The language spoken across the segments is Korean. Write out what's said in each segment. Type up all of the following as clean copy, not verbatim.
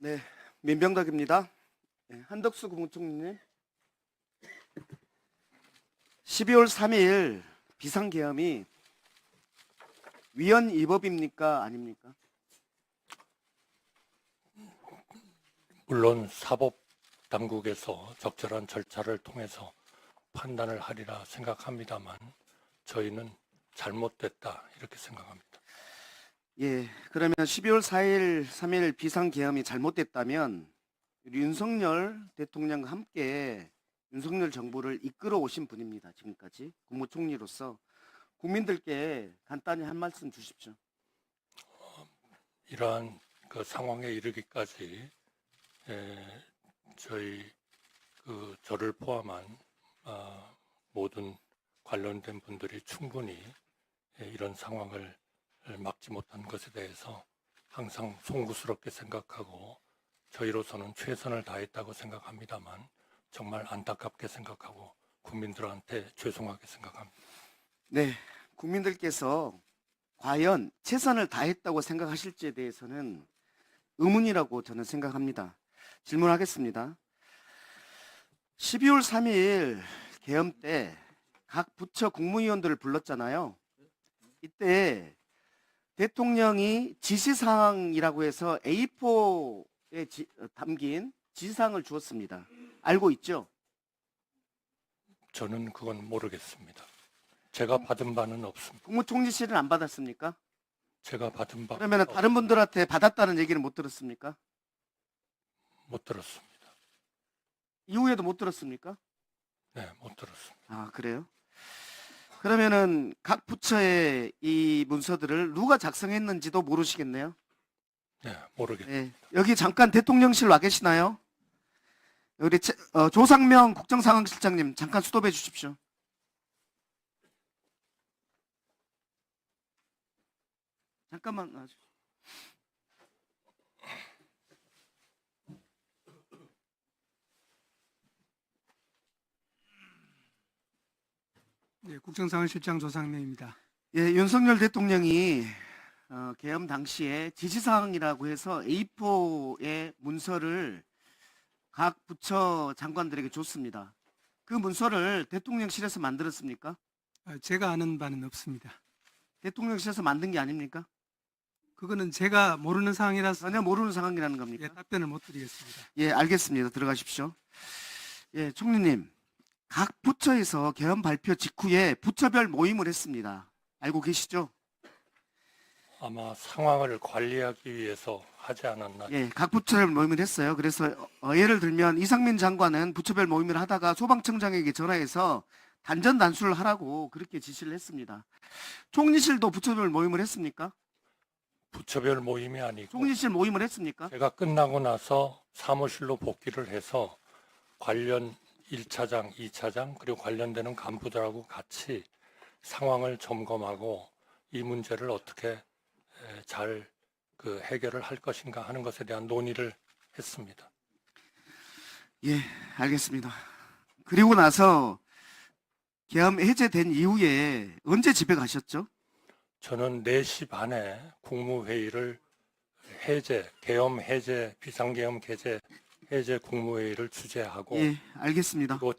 네, 민병덕입니다. 네, 한덕수 국무총리님, 12월 3일 비상계엄이 위헌위법입니까? 아닙니까? 물론 사법당국에서 적절한 절차를 통해서 판단을 하리라 생각합니다만 저희는 잘못됐다 이렇게 생각합니다. 예, 그러면 12월 4일, 3일 비상계엄이 잘못됐다면 윤석열 대통령과 함께 윤석열 정부를 이끌어 오신 분입니다. 지금까지 국무총리로서 국민들께 간단히 한 말씀 주십시오. 이러한 그 상황에 이르기까지 저희 저를 포함한 모든 관련된 분들이 충분히 이런 상황을 막지 못한 것에 대해서 항상 송구스럽게 생각하고 저희로서는 최선을 다했다고 생각합니다만 정말 안타깝게 생각하고 국민들한테 죄송하게 생각합니다. 네, 국민들께서 과연 최선을 다했다고 생각하실지에 대해서는 의문이라고 저는 생각합니다. 질문하겠습니다. 12월 3일 계엄 때 각 부처 국무위원들을 불렀잖아요. 이때 대통령이 지시사항이라고 해서 A4에 담긴 지시사항을 주었습니다. 알고 있죠? 저는 그건 모르겠습니다. 제가 받은 바는 없습니다. 국무총리실은 안 받았습니까? 제가 받은 바 그러면 다른 분들한테 받았다는 얘기는 못 들었습니까? 못 들었습니다. 이후에도 못 들었습니까? 네, 못 들었습니다. 아, 그래요? 그러면은 각 부처의 이 문서들을 누가 작성했는지도 모르시겠네요. 네, 모르겠습니다. 네, 여기 잠깐 대통령실 와 계시나요? 우리 조상명 국정상황실장님 잠깐 수도해 주십시오. 잠깐만 놔주십시오. 네, 국정상황실장 조상명입니다. 예, 윤석열 대통령이 계엄 당시에 지시사항이라고 해서 A4의 문서를 각 부처 장관들에게 줬습니다. 그 문서를 대통령실에서 만들었습니까? 제가 아는 바는 없습니다. 대통령실에서 만든 게 아닙니까? 그거는 제가 모르는 사항이라서 전혀 모르는 상황이라는 겁니까? 답변을 못 드리겠습니다. 예, 알겠습니다. 들어가십시오. 예, 총리님, 각 부처에서 계엄 발표 직후에 부처별 모임을 했습니다. 알고 계시죠? 아마 상황을 관리하기 위해서 하지 않았나. 예, 각 부처별 모임을 했어요. 그래서 예를 들면 이상민 장관은 부처별 모임을 하다가 소방청장에게 전화해서 단전 단수를 하라고 그렇게 지시를 했습니다. 총리실도 부처별 모임을 했습니까? 부처별 모임이 아니고 총리실 모임을 했습니까? 제가 끝나고 나서 사무실로 복귀를 해서 관련 1차장, 2차장 그리고 관련되는 간부들하고 같이 상황을 점검하고 이 문제를 어떻게 잘 해결을 할 것인가 하는 것에 대한 논의를 했습니다. 예, 알겠습니다. 그리고 나서 계엄 해제된 이후에 언제 집에 가셨죠? 저는 4시 반에 국무회의를 계엄 해제, 비상계엄 해제 국무회의를 주재하고 예, 알겠습니다. 그리고 예,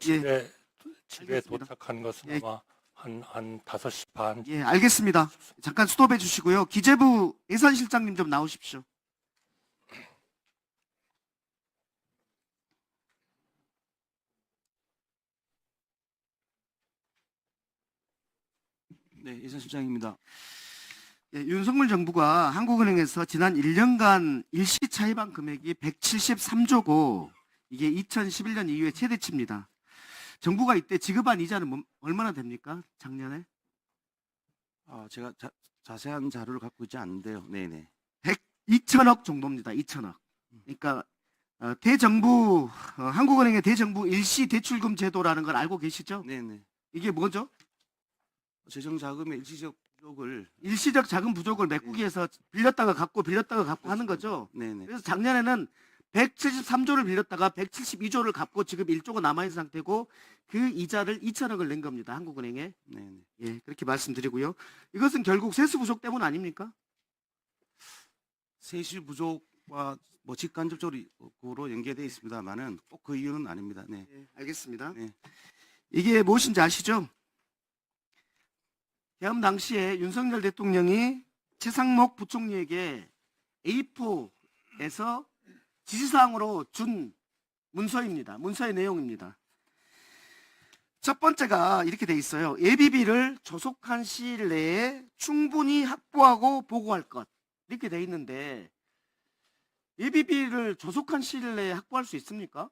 집에 알겠습니다. 도착한 것은 예. 아마 한 5시 반. 예, 알겠습니다. 잠깐 스톱해 주시고요. 기재부 예산실장님 좀 나오십시오. 네, 예산실장입니다. 예, 윤석열 정부가 한국은행에서 지난 1년간 일시 차입한 금액이 173조고 이게 2011년 이후에 최대치입니다. 정부가 이때 지급한 이자는 얼마나 됩니까? 작년에? 제가 자세한 자료를 갖고 있지 않은데요. 네네. 2천억 정도입니다. 2천억. 그러니까 한국은행의 대정부 일시 대출금 제도라는 걸 알고 계시죠? 네네. 이게 뭐죠? 재정 자금의 일시적 부족을 일시적 자금 부족을 메꾸기 위해서 빌렸다가 갚고 하는 거죠. 네네. 그래서 작년에는 173조를 빌렸다가 172조를 갚고 지금 1조가 남아있는 상태고 그 이자를 2천억을 낸 겁니다. 한국은행에. 네네. 예, 그렇게 말씀드리고요. 이것은 결국 세수 부족 때문 아닙니까? 세시 부족 와, 뭐 직간접적으로 연계되어 있습니다만은 꼭 그 이유는 아닙니다. 네. 네, 알겠습니다. 네. 이게 무엇인지 아시죠? 개헌 당시에 윤석열 대통령이 최상목 부총리에게 A4에서 지시사항으로 준 문서입니다. 문서의 내용입니다. 첫 번째가 이렇게 돼 있어요. 예비비를 조속한 시일 내에 충분히 확보하고 보고할 것. 이렇게 돼 있는데 예비비를 조속한 시일 내에 확보할 수 있습니까?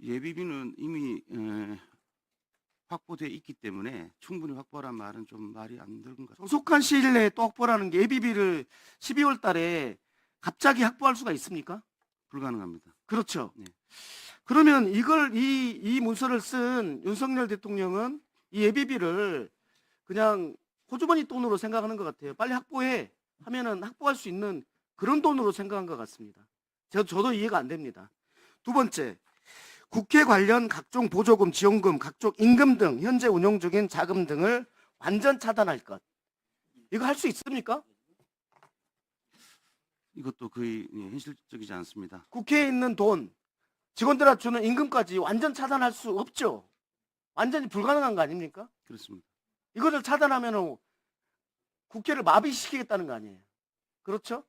예비비는 이미 확보되어 있기 때문에 충분히 확보란 말은 좀 말이 안 되는 것 같아요. 조속한 시일 내에 또 확보라는 게 예비비를 12월 달에 갑자기 확보할 수가 있습니까? 불가능합니다. 그렇죠. 네. 그러면 이걸 이 문서를 쓴 윤석열 대통령은 이 예비비를 그냥 호주머니 돈으로 생각하는 것 같아요. 빨리 확보해 하면은 확보할 수 있는 그런 돈으로 생각한 것 같습니다. 저도 이해가 안 됩니다. 두 번째, 국회 관련 각종 보조금, 지원금, 각종 임금 등 현재 운용 중인 자금 등을 완전 차단할 것. 이거 할 수 있습니까? 이것도 거의 현실적이지 않습니다. 국회에 있는 돈, 직원들한테 주는 임금까지 완전 차단할 수 없죠. 완전히 불가능한 거 아닙니까? 그렇습니다. 이거를 차단하면 국회를 마비시키겠다는 거 아니에요. 그렇죠?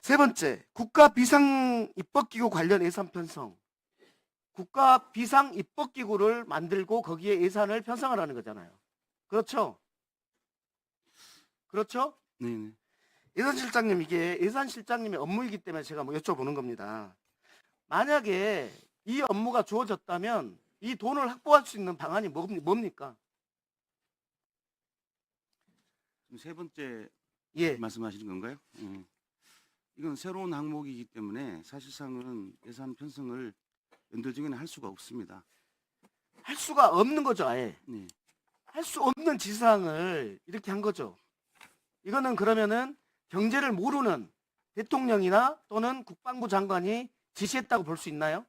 세 번째, 국가 비상 입법기구 관련 예산 편성. 국가 비상 입법기구를 만들고 거기에 예산을 편성을 하는 거잖아요. 그렇죠? 그렇죠? 네네. 예산실장님, 이게 예산실장님의 업무이기 때문에 제가 뭐 여쭤보는 겁니다. 만약에 이 업무가 주어졌다면 이 돈을 확보할 수 있는 방안이 뭡니까? 지금 세 번째 예. 말씀하시는 건가요? 이건 새로운 항목이기 때문에 사실상은 예산 편성을 연도 중에는 할 수가 없습니다. 할 수가 없는 거죠, 아예. 네. 할 수 없는 지사항을 이렇게 한 거죠. 이거는 그러면은 경제를 모르는 대통령이나 또는 국방부 장관이 지시했다고 볼 수 있나요?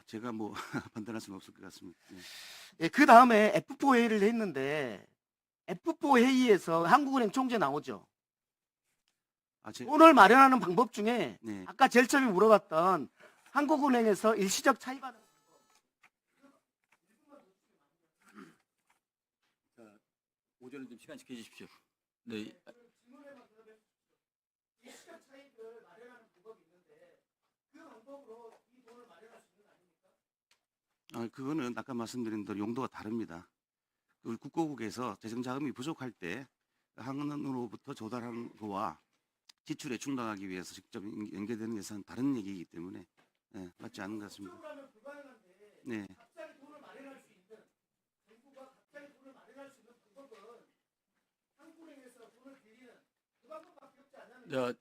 제가 뭐 판단할 수는 없을 것 같습니다. 네. 예, 그 다음에 F4 회의를 했는데 F4 회의에서 한국은행 총재 나오죠. 돈을 마련하는 방법 중에 네. 아까 제일 처음에 물어봤던 한국은행에서 일시적 차입하는 오전에 좀 시간 지켜 주십시오. 네. 일시적 차입을 마련하는 방법이 있는데 그 방법으로 이 돈을 마련할 수 있는 거 아닙니까? 그거는 아까 말씀드린 대로 용도가 다릅니다. 우리 국고국에서 재정자금이 부족할 때 한은으로부터 조달하는 거와 지출에 충당하기 위해서 직접 연계되는 예산은 다른 얘기이기 때문에 맞지 않는 것 같습니다. 네. 갑자기 돈을 마련할 수 있는 정부가 갑자기 돈을 마련할 수 있는 방법은 한국은행에서 돈을 빌리는 그 방법밖에 없지 않냐는 자,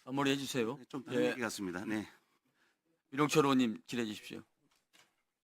마무리해 주세요. 좀 다른 예. 얘기 같습니다. 네. 유롱철 의원님 질의해 주십시오.